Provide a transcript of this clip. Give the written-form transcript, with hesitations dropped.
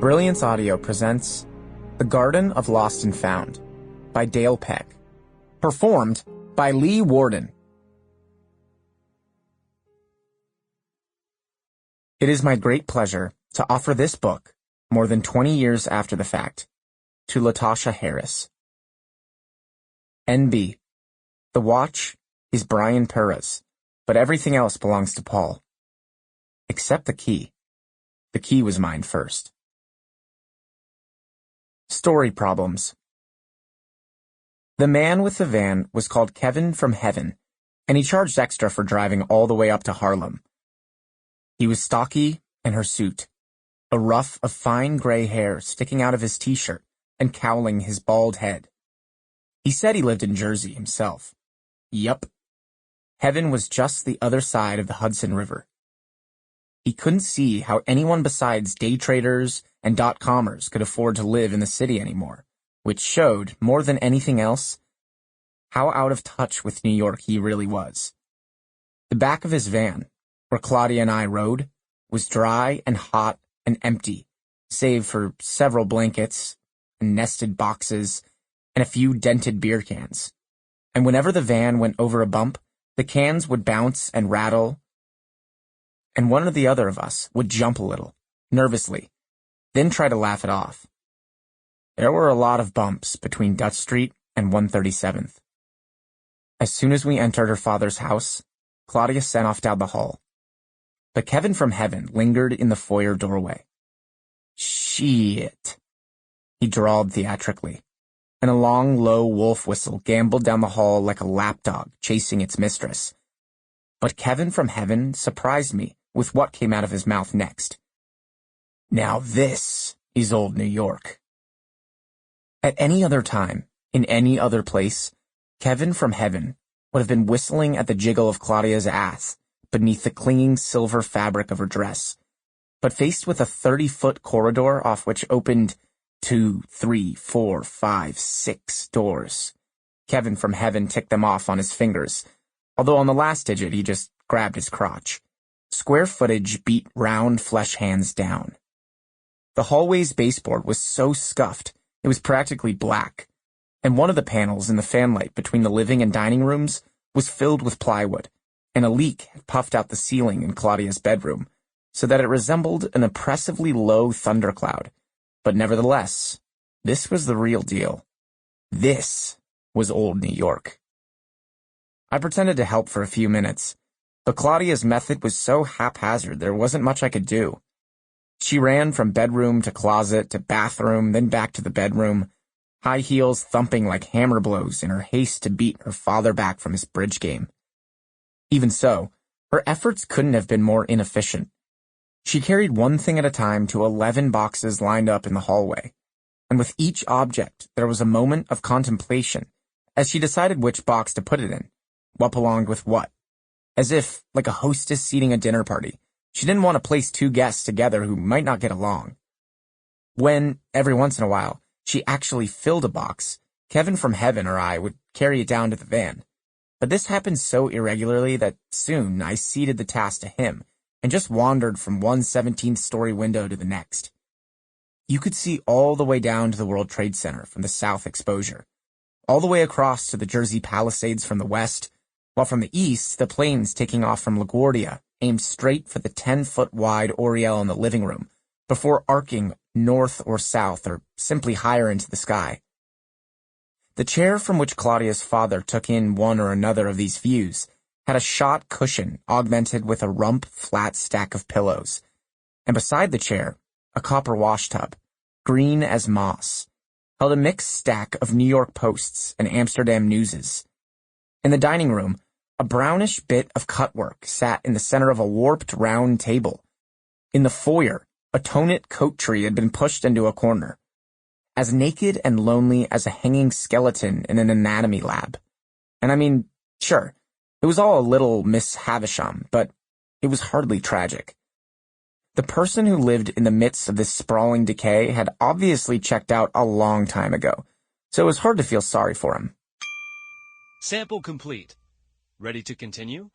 Brilliance Audio presents The Garden of Lost and Found by Dale Peck. Performed by Warden. It is my great pleasure to offer this book, more than 20 years after the fact, to Latasha Harris. N.B. The watch is Brian Perra's, but everything else belongs to Paul. Except the key. The key was mine first. Story problems. The man with the van was called Kevin from Heaven, and he charged extra for driving all the way up to Harlem. He was stocky and hirsute, a ruff of fine gray hair sticking out of his t-shirt and cowling his bald head. He said he lived in Jersey himself. Yup. Heaven was just the other side of the Hudson River. He couldn't see how anyone besides day traders and dot-commers could afford to live in the city anymore, which showed, more than anything else, how out of touch with New York he really was. The back of his van, where Claudia and I rode, was dry and hot and empty, save for several blankets and nested boxes and a few dented beer cans. And whenever the van went over a bump, the cans would bounce and rattle, and one or the other of us would jump a little, nervously, then try to laugh it off. There were a lot of bumps between Dutch Street and 137th. As soon as we entered her father's house, Claudia sent off down the hall. But Kevin from Heaven lingered in the foyer doorway. Shit, he drawled theatrically, and a long, low wolf whistle gambled down the hall like a lapdog chasing its mistress. But Kevin from Heaven surprised me with what came out of his mouth next. Now this is old New York. At any other time, in any other place, Kevin from Heaven would have been whistling at the jiggle of Claudia's ass beneath the clinging silver fabric of her dress. But faced with a 30-foot corridor off which opened 2, 3, 4, 5, 6 doors, Kevin from Heaven ticked them off on his fingers, although on the last digit he just grabbed his crotch. Square footage beat round flesh hands down. The hallway's baseboard was so scuffed it was practically black, and one of the panels in the fanlight between the living and dining rooms was filled with plywood, and a leak had puffed out the ceiling in Claudia's bedroom, so that it resembled an oppressively low thundercloud. But nevertheless, this was the real deal. This was old New York. I pretended to help for a few minutes, but Claudia's method was so haphazard there wasn't much I could do. She ran from bedroom to closet to bathroom, then back to the bedroom, high heels thumping like hammer blows in her haste to beat her father back from his bridge game. Even so, her efforts couldn't have been more inefficient. She carried one thing at a time to 11 boxes lined up in the hallway, and with each object there was a moment of contemplation as she decided which box to put it in, what belonged with what. As if, like a hostess seating a dinner party, she didn't want to place two guests together who might not get along. When, every once in a while, she actually filled a box, Kevin from Heaven or I would carry it down to the van. But this happened so irregularly that soon I ceded the task to him and just wandered from one 17th-story window to the next. You could see all the way down to the World Trade Center from the south exposure, all the way across to the Jersey Palisades from the west, while from the east, the planes taking off from LaGuardia aimed straight for the 10-foot-wide oriel in the living room, before arcing north or south or simply higher into the sky. The chair from which Claudia's father took in one or another of these views had a shot cushion augmented with a rump flat stack of pillows, and beside the chair, a copper washtub, green as moss, held a mixed stack of New York Posts and Amsterdam Newses. In the dining room, a brownish bit of cutwork sat in the center of a warped round table. In the foyer, a tonnet coat tree had been pushed into a corner, as naked and lonely as a hanging skeleton in an anatomy lab. And I mean, sure, it was all a little Miss Havisham, but it was hardly tragic. The person who lived in the midst of this sprawling decay had obviously checked out a long time ago, so it was hard to feel sorry for him. Sample complete. Ready to continue?